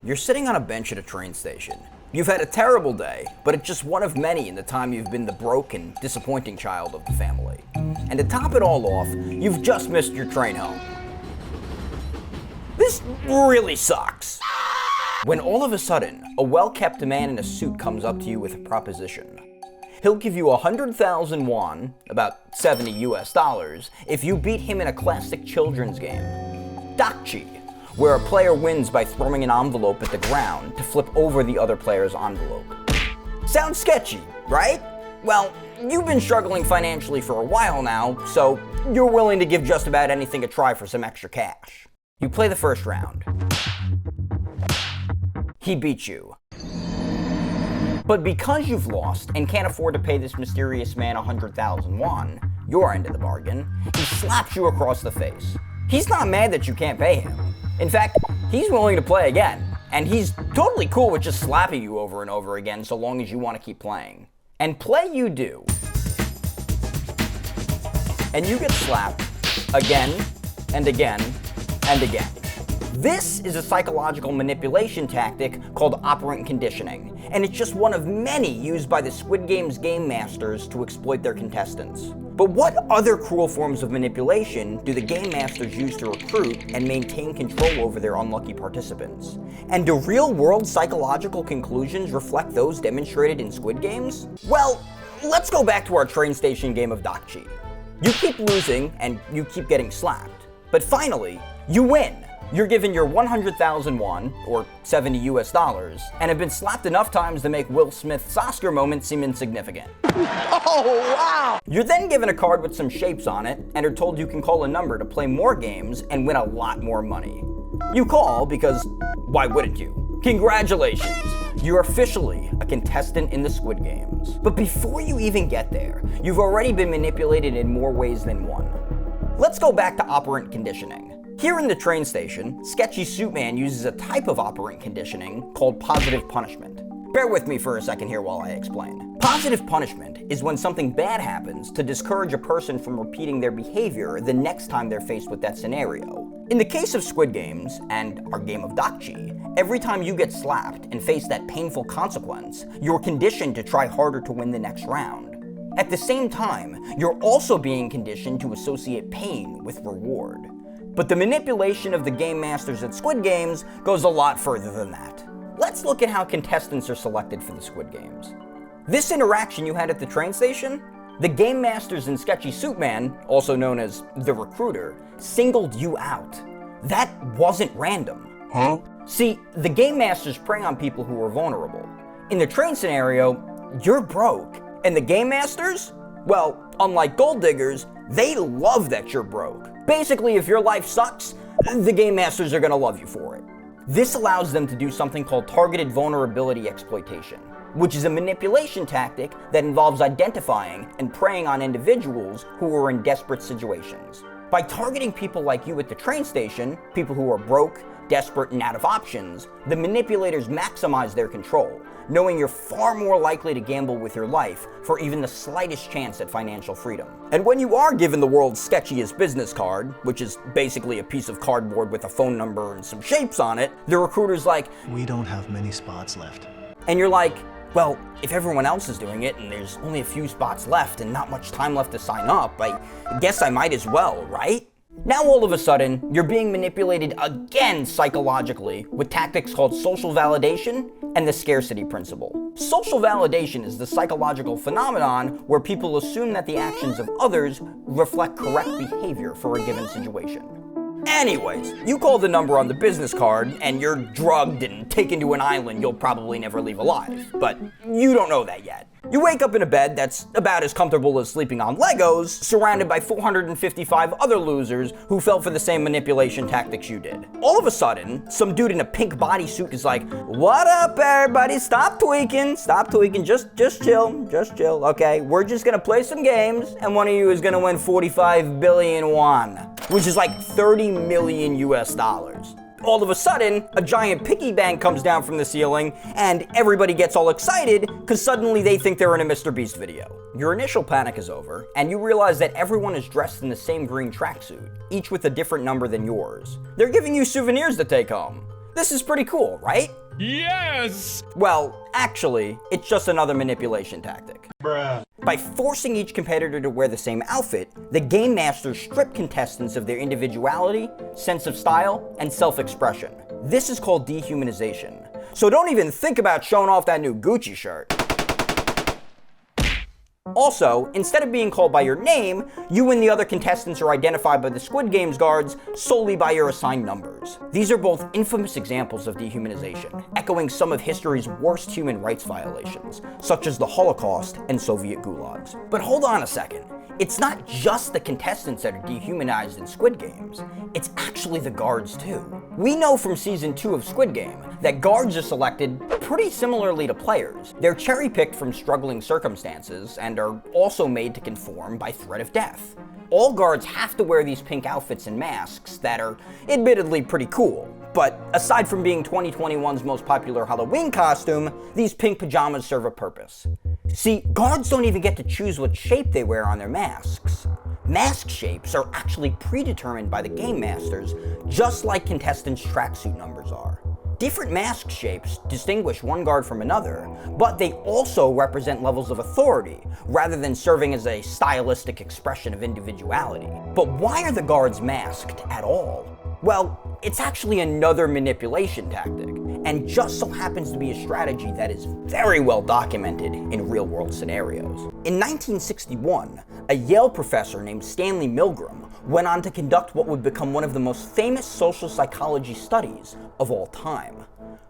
You're sitting on a bench at a train station. You've had a terrible day, but it's just one of many in the time you've been the broke and disappointing child of the family. And to top it all off, you've just missed your train home. This really sucks. When all of a sudden, a well-kept man in a suit comes up to you with a proposition. He'll give you 100,000 won, about $70 US, if you beat him in a classic children's game, Dakchi, where a player wins by throwing an envelope at the ground to flip over the other player's envelope. Sounds sketchy, right? Well, you've been struggling financially for a while now, so you're willing to give just about anything a try for some extra cash. You play the first round. He beats you. But because you've lost and can't afford to pay this mysterious man 100,000 won, your end of the bargain, he slaps you across the face. He's not mad that you can't pay him. In fact, he's willing to play again, and he's totally cool with just slapping you over and over again so long as you want to keep playing. And play you do. And you get slapped again and again and again. This is a psychological manipulation tactic called operant conditioning, and it's just one of many used by the Squid Game's game masters to exploit their contestants. But what other cruel forms of manipulation do the game masters use to recruit and maintain control over their unlucky participants? And do real-world psychological conclusions reflect those demonstrated in Squid Games? Well, let's go back to our train station game of Dakchi. You keep losing and you keep getting slapped, but finally, you win. You're given your 100,000 won, or $70 US, and have been slapped enough times to make Will Smith's Oscar moment seem insignificant. Oh, wow! You're then given a card with some shapes on it, and are told you can call a number to play more games and win a lot more money. You call because, why wouldn't you? Congratulations! You're officially a contestant in the Squid Games. But before you even get there, you've already been manipulated in more ways than one. Let's go back to operant conditioning. Here in the train station, Sketchy Suit Man uses a type of operant conditioning called positive punishment. Bear with me for a second here while I explain. Positive punishment is when something bad happens to discourage a person from repeating their behavior the next time they're faced with that scenario. In the case of Squid Games, and our game of Dakchi, every time you get slapped and face that painful consequence, you're conditioned to try harder to win the next round. At the same time, you're also being conditioned to associate pain with reward. But the manipulation of the game masters at Squid Games goes a lot further than that. Let's look at how contestants are selected for the Squid Games. This interaction you had at the train station? The game masters in Sketchy Suit Man, also known as the recruiter, singled you out. That wasn't random. Huh? See, the game masters prey on people who are vulnerable. In the train scenario, you're broke. And the game masters? Well, unlike gold diggers, they love that you're broke. Basically, if your life sucks, the game masters are gonna love you for it. This allows them to do something called targeted vulnerability exploitation, which is a manipulation tactic that involves identifying and preying on individuals who are in desperate situations. By targeting people like you at the train station, people who are broke, desperate, and out of options, the manipulators maximize their control, knowing you're far more likely to gamble with your life for even the slightest chance at financial freedom. And when you are given the world's sketchiest business card, which is basically a piece of cardboard with a phone number and some shapes on it, the recruiter's like, "We don't have many spots left." And you're like, well, if everyone else is doing it and there's only a few spots left and not much time left to sign up, I guess I might as well, right? Now all of a sudden, you're being manipulated again psychologically with tactics called social validation and the scarcity principle. Social validation is the psychological phenomenon where people assume that the actions of others reflect correct behavior for a given situation. Anyways, you call the number on the business card and you're drugged and taken to an island you'll probably never leave alive, but you don't know that yet. You wake up in a bed that's about as comfortable as sleeping on Legos, surrounded by 455 other losers who fell for the same manipulation tactics you did. All of a sudden, some dude in a pink bodysuit is like, "What up, everybody? Stop tweaking, just chill, okay? We're just gonna play some games, and one of you is gonna win 45 billion won, which is like 30 million US dollars. All of a sudden, a giant piggy bank comes down from the ceiling, and everybody gets all excited because suddenly they think they're in a Mr. Beast video. Your initial panic is over, and you realize that everyone is dressed in the same green tracksuit, each with a different number than yours. They're giving you souvenirs to take home. This is pretty cool, right? Yes! Well, actually, it's just another manipulation tactic. Bruh. By forcing each competitor to wear the same outfit, the game masters strip contestants of their individuality, sense of style, and self-expression. This is called dehumanization. So don't even think about showing off that new Gucci shirt. Also, instead of being called by your name, you and the other contestants are identified by the Squid Game's guards solely by your assigned numbers. These are both infamous examples of dehumanization, echoing some of history's worst human rights violations, such as the Holocaust and Soviet gulags. But hold on a second. It's not just the contestants that are dehumanized in Squid Games, it's actually the guards too. We know from season 2 of Squid Game that guards are selected pretty similarly to players. They're cherry-picked from struggling circumstances and are also made to conform by threat of death. All guards have to wear these pink outfits and masks that are admittedly pretty cool. But aside from being 2021's most popular Halloween costume, these pink pajamas serve a purpose. See, guards don't even get to choose what shape they wear on their masks. Mask shapes are actually predetermined by the game masters, just like contestants' tracksuit numbers are. Different mask shapes distinguish one guard from another, but they also represent levels of authority, rather than serving as a stylistic expression of individuality. But why are the guards masked at all? Well, it's actually another manipulation tactic, and just so happens to be a strategy that is very well documented in real-world scenarios. In 1961, a Yale professor named Stanley Milgram went on to conduct what would become one of the most famous social psychology studies of all time.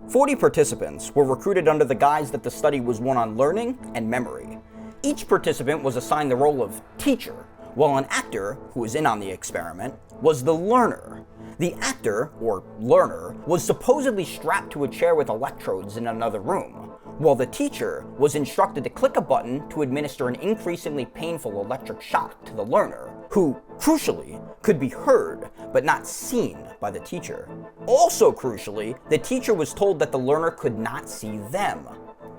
40 participants were recruited under the guise that the study was one on learning and memory. Each participant was assigned the role of teacher, while an actor, who was in on the experiment, was the learner. The actor, or learner, was supposedly strapped to a chair with electrodes in another room, while the teacher was instructed to click a button to administer an increasingly painful electric shock to the learner, who, crucially, could be heard but not seen by the teacher. Also crucially, the teacher was told that the learner could not see them.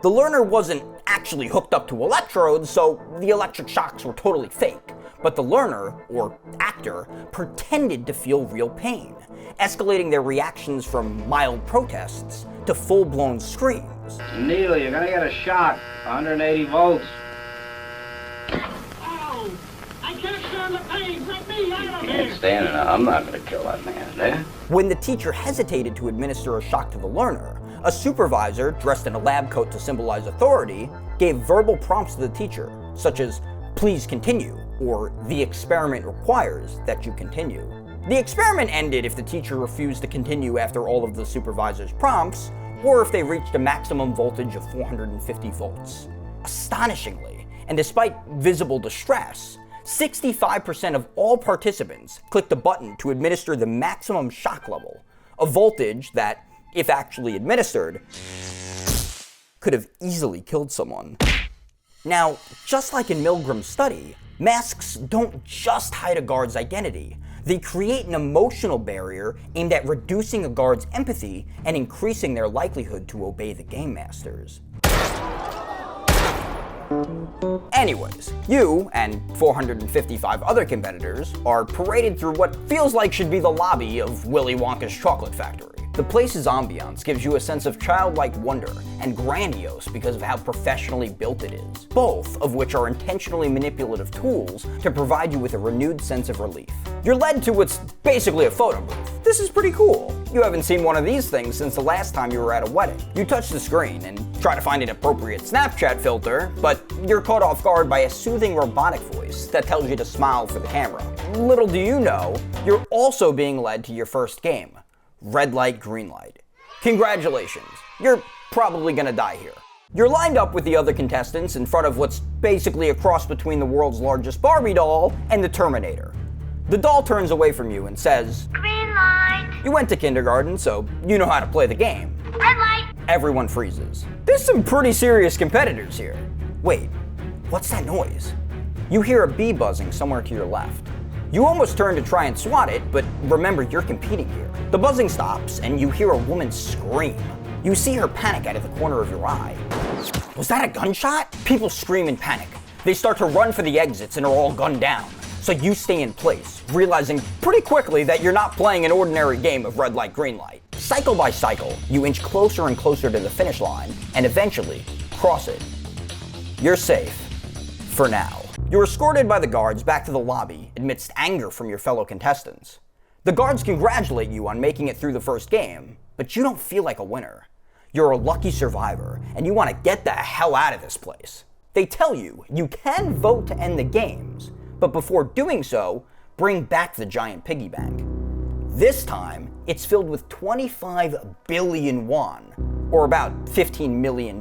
The learner wasn't actually hooked up to electrodes, so the electric shocks were totally fake. But the learner, or actor, pretended to feel real pain, escalating their reactions from mild protests to full-blown screams. Neil, you're gonna get a shock, 180 volts. Oh, I can't stand the pain. Let me out of here. Can't stand it. I'm not gonna kill that man, eh? When the teacher hesitated to administer a shock to the learner, a supervisor, dressed in a lab coat to symbolize authority, gave verbal prompts to the teacher, such as, "Please continue," or "The experiment requires that you continue." The experiment ended if the teacher refused to continue after all of the supervisor's prompts, or if they reached a maximum voltage of 450 volts. Astonishingly, and despite visible distress, 65% of all participants clicked the button to administer the maximum shock level, a voltage that, if actually administered, could have easily killed someone. Now, just like in Milgram's study, masks don't just hide a guard's identity. They create an emotional barrier aimed at reducing a guard's empathy and increasing their likelihood to obey the game masters. Anyways, you and 455 other competitors are paraded through what feels like should be the lobby of Willy Wonka's chocolate factory. The place's ambiance gives you a sense of childlike wonder and grandiose because of how professionally built it is, both of which are intentionally manipulative tools to provide you with a renewed sense of relief. You're led to what's basically a photo booth. This is pretty cool. You haven't seen one of these things since the last time you were at a wedding. You touch the screen and try to find an appropriate Snapchat filter, but you're caught off guard by a soothing robotic voice that tells you to smile for the camera. Little do you know, you're also being led to your first game. Red light, green light. Congratulations, you're probably gonna die here. You're lined up with the other contestants in front of what's basically a cross between the world's largest Barbie doll and the Terminator. The doll turns away from you and says, "Green light." "You went to kindergarten, so you know how to play the game." "Red light." Everyone freezes. There's some pretty serious competitors here. Wait, what's that noise? You hear a bee buzzing somewhere to your left. You almost turn to try and swat it, but remember you're competing here. The buzzing stops, and you hear a woman scream. You see her panic out of the corner of your eye. Was that a gunshot? People scream in panic. They start to run for the exits and are all gunned down. So you stay in place, realizing pretty quickly that you're not playing an ordinary game of red light, green light. Cycle by cycle, you inch closer and closer to the finish line, and eventually cross it. You're safe. For now. You're escorted by the guards back to the lobby amidst anger from your fellow contestants. The guards congratulate you on making it through the first game, but you don't feel like a winner. You're a lucky survivor, and you want to get the hell out of this place. They tell you you can vote to end the games, but before doing so, bring back the giant piggy bank. This time, it's filled with 25 billion won, or about $15 million,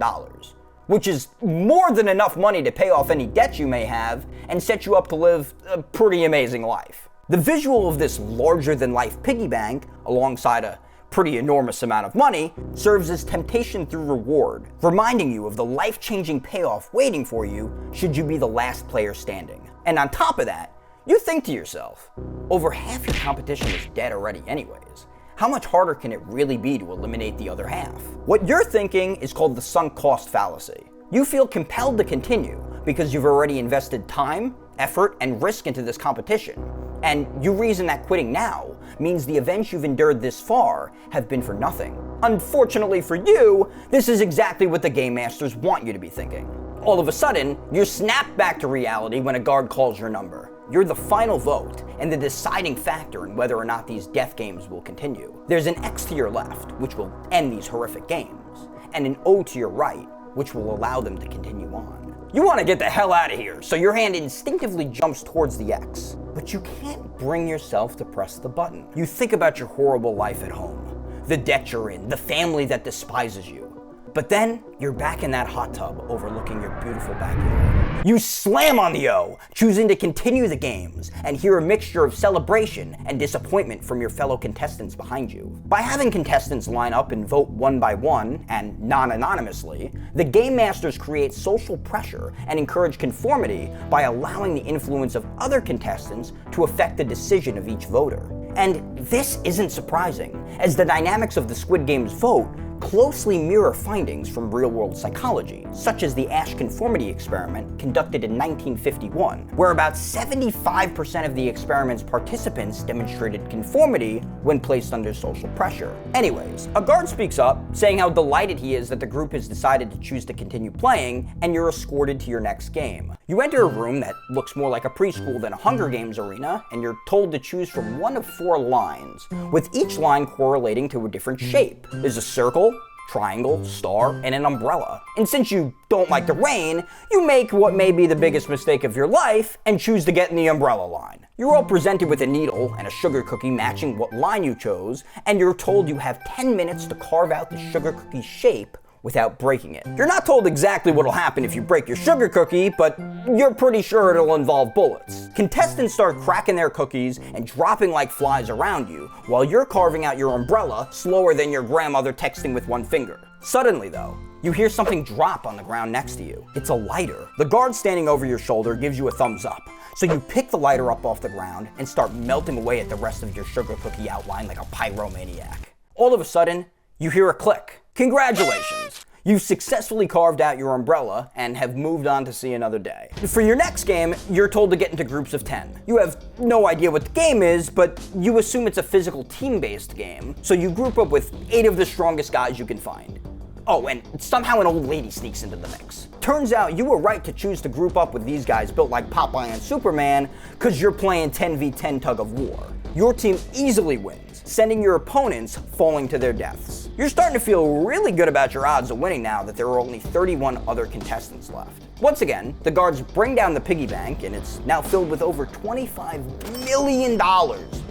which is more than enough money to pay off any debts you may have and set you up to live a pretty amazing life. The visual of this larger-than-life piggy bank, alongside a pretty enormous amount of money, serves as temptation through reward, reminding you of the life-changing payoff waiting for you should you be the last player standing. And on top of that, you think to yourself, over half your competition is dead already anyways. How much harder can it really be to eliminate the other half? What you're thinking is called the sunk cost fallacy. You feel compelled to continue because you've already invested time, effort, and risk into this competition. And you reason that quitting now means the events you've endured this far have been for nothing. Unfortunately for you, this is exactly what the Game Masters want you to be thinking. All of a sudden, you're snapped back to reality when a guard calls your number. You're the final vote and the deciding factor in whether or not these death games will continue. There's an X to your left, which will end these horrific games, and an O to your right, which will allow them to continue on. You want to get the hell out of here, so your hand instinctively jumps towards the X, but you can't bring yourself to press the button. You think about your horrible life at home, the debt you're in, the family that despises you. But then, you're back in that hot tub overlooking your beautiful backyard. You slam on the O, choosing to continue the games, and hear a mixture of celebration and disappointment from your fellow contestants behind you. By having contestants line up and vote one by one, and non-anonymously, the Game Masters create social pressure and encourage conformity by allowing the influence of other contestants to affect the decision of each voter. And this isn't surprising, as the dynamics of the Squid Game's vote closely mirror findings from real-world psychology, such as the Ash conformity experiment conducted in 1951, where about 75% of the experiment's participants demonstrated conformity when placed under social pressure. Anyways, a guard speaks up, saying how delighted he is that the group has decided to choose to continue playing, and you're escorted to your next game. You enter a room that looks more like a preschool than a Hunger Games arena, and you're told to choose from one of 4 lines, with each line correlating to a different shape. There's a circle, triangle, star, and an umbrella. And since you don't like the rain, you make what may be the biggest mistake of your life and choose to get in the umbrella line. You're all presented with a needle and a sugar cookie matching what line you chose, and you're told you have 10 minutes to carve out the sugar cookie shape without breaking it. You're not told exactly what'll happen if you break your sugar cookie, but you're pretty sure it'll involve bullets. Contestants start cracking their cookies and dropping like flies around you, while you're carving out your umbrella slower than your grandmother texting with one finger. Suddenly though, you hear something drop on the ground next to you. It's a lighter. The guard standing over your shoulder gives you a thumbs up, so you pick the lighter up off the ground and start melting away at the rest of your sugar cookie outline like a pyromaniac. All of a sudden, you hear a click. Congratulations! You've successfully carved out your umbrella and have moved on to see another day. For your next game, you're told to get into groups of 10. You have no idea what the game is, but you assume it's a physical team-based game, so you group up with 8 of the strongest guys you can find. Oh, and somehow an old lady sneaks into the mix. Turns out you were right to choose to group up with these guys built like Popeye and Superman, because you're playing 10v10 tug of war. Your team easily wins, sending your opponents falling to their deaths. You're starting to feel really good about your odds of winning now that there are only 31 other contestants left. Once again, the guards bring down the piggy bank, and it's now filled with over $25 million.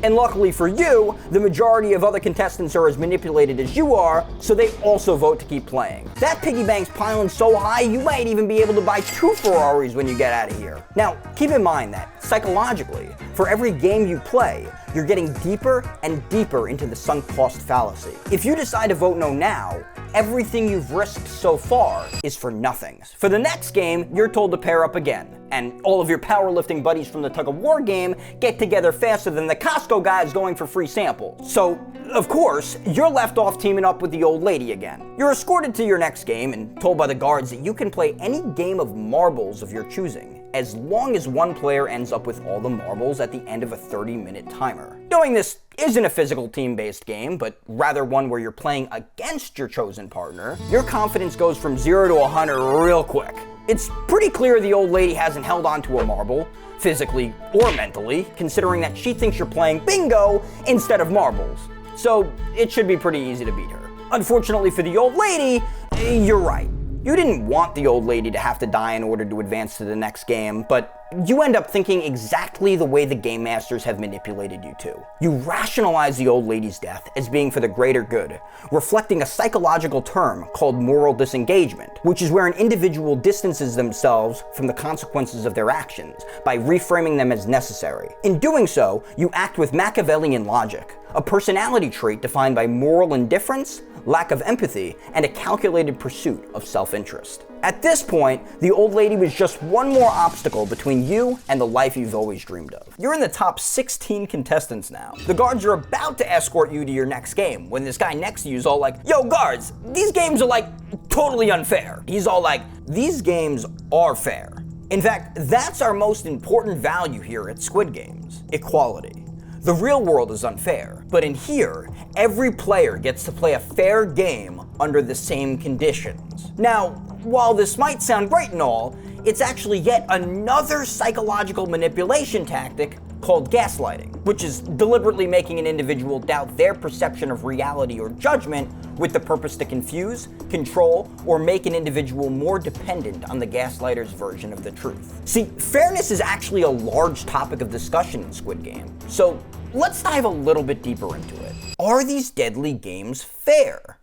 And luckily for you, the majority of other contestants are as manipulated as you are, so they also vote to keep playing. That piggy bank's piling so high, you might even be able to buy 2 Ferraris when you get out of here. Now, keep in mind that, psychologically, for every game you play, you're getting deeper and deeper into the sunk cost fallacy. If you decide to vote no now, everything you've risked so far is for nothing. For the next game, you're told to pair up again, and all of your powerlifting buddies from the tug of war game get together faster than the Costco guys going for free samples. So, of course, you're left off teaming up with the old lady again. You're escorted to your next game and told by the guards that you can play any game of marbles of your choosing, as long as one player ends up with all the marbles at the end of a 30-minute timer. Don't Knowing this isn't a physical team-based game, but rather one where you're playing against your chosen partner, your confidence goes from 0 to 100 real quick. It's pretty clear the old lady hasn't held onto a marble, physically or mentally, considering that she thinks you're playing bingo instead of marbles. So it should be pretty easy to beat her. Unfortunately for the old lady, you're right. You didn't want the old lady to have to die in order to advance to the next game, but you end up thinking exactly the way the game masters have manipulated you to. You rationalize the old lady's death as being for the greater good, reflecting a psychological term called moral disengagement, which is where an individual distances themselves from the consequences of their actions by reframing them as necessary. In doing so, you act with Machiavellian logic, a personality trait defined by moral indifference, lack of empathy, and a calculated pursuit of self-interest. At this point, the old lady was just one more obstacle between you and the life you've always dreamed of. You're in the top 16 contestants now. The guards are about to escort you to your next game when this guy next to you is all like, "Yo guards, these games are like totally unfair." He's all like, "These games are fair." In fact, that's our most important value here at Squid Games: equality. The real world is unfair, but in here, every player gets to play a fair game under the same conditions. Now, while this might sound great and all, it's actually yet another psychological manipulation tactic called gaslighting, which is deliberately making an individual doubt their perception of reality or judgment with the purpose to confuse, control, or make an individual more dependent on the gaslighter's version of the truth. See, fairness is actually a large topic of discussion in Squid Game, so let's dive a little bit deeper into it. Are these deadly games fair?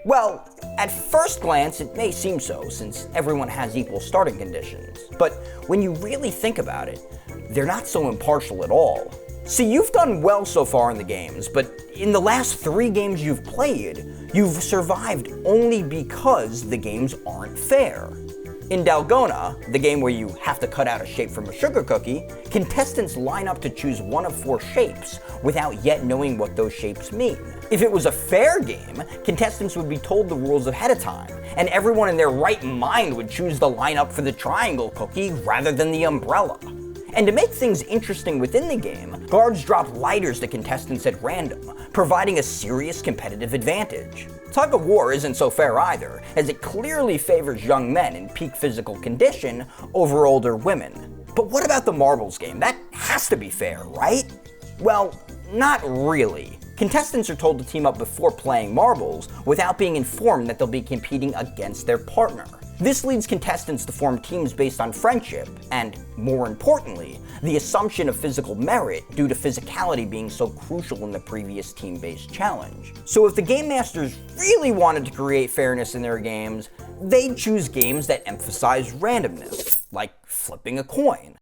Well, at first glance, it may seem so, since everyone has equal starting conditions. But when you really think about it, they're not so impartial at all. See, you've done well so far in the games, but in the last 3 games you've played, you've survived only because the games aren't fair. In Dalgona, the game where you have to cut out a shape from a sugar cookie, contestants line up to choose one of 4 shapes without yet knowing what those shapes mean. If it was a fair game, contestants would be told the rules ahead of time, and everyone in their right mind would choose the lineup for the triangle cookie rather than the umbrella. And to make things interesting within the game, guards drop lighters to contestants at random, providing a serious competitive advantage. Tug of War isn't so fair either, as it clearly favors young men in peak physical condition over older women. But what about the marbles game? That has to be fair, right? Well, not really. Contestants are told to team up before playing marbles without being informed that they'll be competing against their partner. This leads contestants to form teams based on friendship and, more importantly, the assumption of physical merit due to physicality being so crucial in the previous team-based challenge. So if the game masters really wanted to create fairness in their games, they'd choose games that emphasize randomness, like flipping a coin.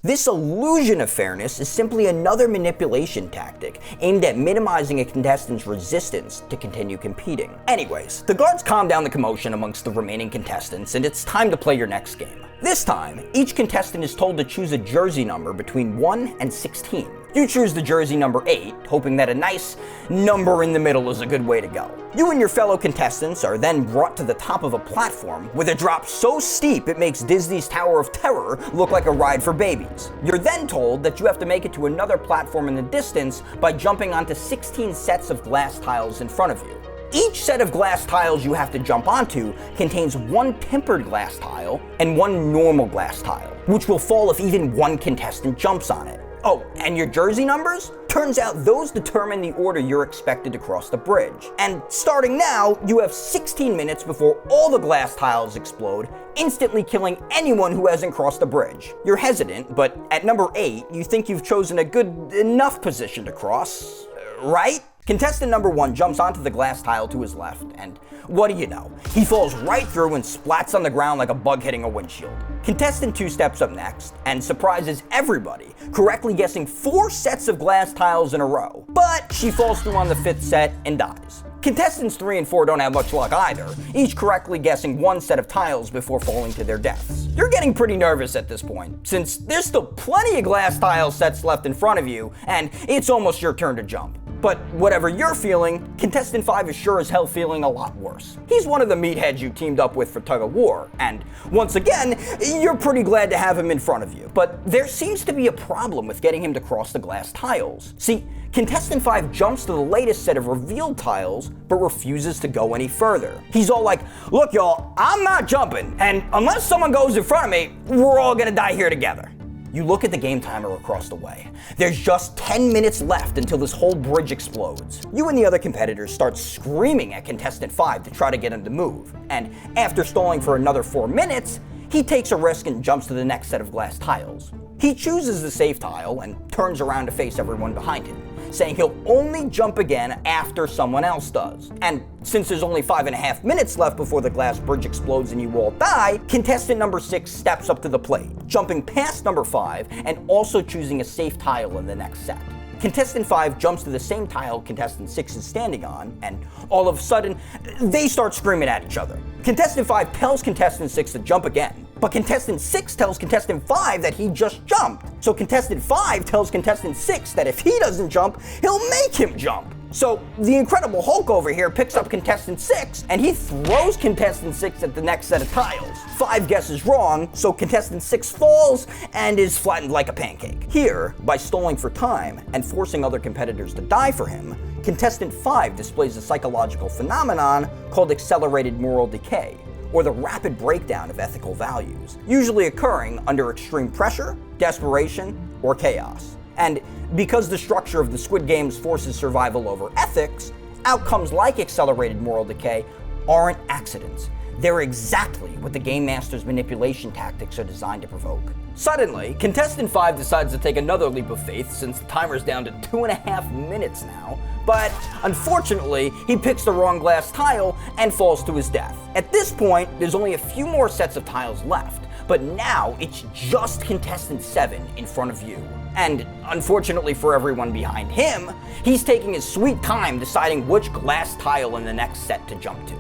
This illusion of fairness is simply another manipulation tactic aimed at minimizing a contestant's resistance to continue competing. Anyways, the guards calm down the commotion amongst the remaining contestants, and it's time to play your next game. This time, each contestant is told to choose a jersey number between 1 and 16. You choose the jersey number 8, hoping that a nice number in the middle is a good way to go. You and your fellow contestants are then brought to the top of a platform with a drop so steep it makes Disney's Tower of Terror look like a ride for babies. You're then told that you have to make it to another platform in the distance by jumping onto 16 sets of glass tiles in front of you. Each set of glass tiles you have to jump onto contains 1 tempered glass tile and 1 normal glass tile, which will fall if even 1 contestant jumps on it. Oh, and your jersey numbers? Turns out those determine the order you're expected to cross the bridge. And starting now, you have 16 minutes before all the glass tiles explode, instantly killing anyone who hasn't crossed the bridge. You're hesitant, but at number 8, you think you've chosen a good enough position to cross, right? Contestant number 1 jumps onto the glass tile to his left, and what do you know? He falls right through and splats on the ground like a bug hitting a windshield. Contestant 2 steps up next and surprises everybody, correctly guessing 4 sets of glass tiles in a row. But she falls through on the 5th set and dies. Contestants 3 and 4 don't have much luck either, each correctly guessing 1 set of tiles before falling to their deaths. You're getting pretty nervous at this point, since there's still plenty of glass tile sets left in front of you, and it's almost your turn to jump. But whatever you're feeling, contestant 5 is sure as hell feeling a lot worse. He's one of the meatheads you teamed up with for tug of war, and once again, you're pretty glad to have him in front of you. But there seems to be a problem with getting him to cross the glass tiles. See, contestant 5 jumps to the latest set of revealed tiles, but refuses to go any further. He's all like, look y'all, I'm not jumping, and unless someone goes in front of me, we're all gonna die here together. You look at the game timer across the way. There's just 10 minutes left until this whole bridge explodes. You and the other competitors start screaming at contestant 5 to try to get him to move, and after stalling for another 4 minutes, he takes a risk and jumps to the next set of glass tiles. He chooses the safe tile and turns around to face everyone behind him, saying he'll only jump again after someone else does. And since there's only 5.5 minutes left before the glass bridge explodes and you all die, contestant number 6 steps up to the plate, jumping past number 5 and also choosing a safe tile in the next set. Contestant 5 jumps to the same tile contestant 6 is standing on, and all of a sudden, they start screaming at each other. Contestant 5 tells contestant 6 to jump again, but contestant 6 tells contestant 5 that he just jumped. So contestant 5 tells contestant 6 that if he doesn't jump, he'll make him jump. So the Incredible Hulk over here picks up contestant 6 and he throws contestant 6 at the next set of tiles. 5 guesses wrong, so contestant 6 falls and is flattened like a pancake. Here, by stalling for time and forcing other competitors to die for him, contestant 5 displays a psychological phenomenon called accelerated moral decay, or the rapid breakdown of ethical values, usually occurring under extreme pressure, desperation, or chaos. And because the structure of the Squid Games forces survival over ethics, outcomes like accelerated moral decay aren't accidents. They're exactly what the Game Master's manipulation tactics are designed to provoke. Suddenly, contestant 5 decides to take another leap of faith since the timer's down to 2.5 minutes now, but unfortunately, he picks the wrong glass tile and falls to his death. At this point, there's only a few more sets of tiles left, but now it's just contestant 7 in front of you. And unfortunately for everyone behind him, he's taking his sweet time deciding which glass tile in the next set to jump to.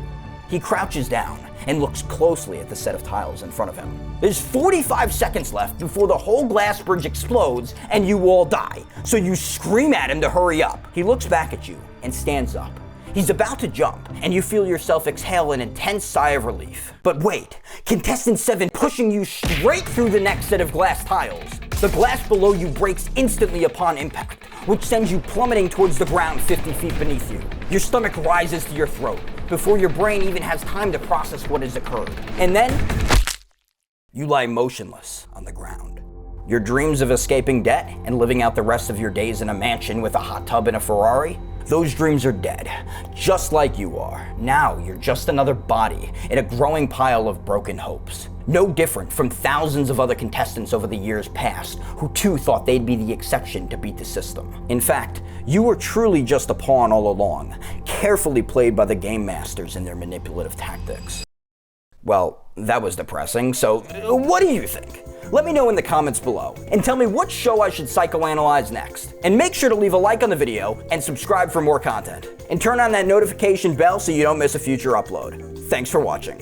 He crouches down and looks closely at the set of tiles in front of him. There's 45 seconds left before the whole glass bridge explodes and you all die, so you scream at him to hurry up. He looks back at you and stands up. He's about to jump, and you feel yourself exhale an intense sigh of relief. But wait, contestant 7 pushing you straight through the next set of glass tiles. The glass below you breaks instantly upon impact, which sends you plummeting towards the ground 50 feet beneath you. Your stomach rises to your throat before your brain even has time to process what has occurred. And then, you lie motionless on the ground. Your dreams of escaping debt and living out the rest of your days in a mansion with a hot tub and a Ferrari, those dreams are dead, just like you are. Now you're just another body in a growing pile of broken hopes. No different from thousands of other contestants over the years past who too thought they'd be the exception to beat the system. In fact, you were truly just a pawn all along, carefully played by the game masters and their manipulative tactics. Well, that was depressing, so what do you think? Let me know in the comments below, and tell me what show I should psychoanalyze next. And make sure to leave a like on the video, and subscribe for more content. And turn on that notification bell so you don't miss a future upload. Thanks for watching.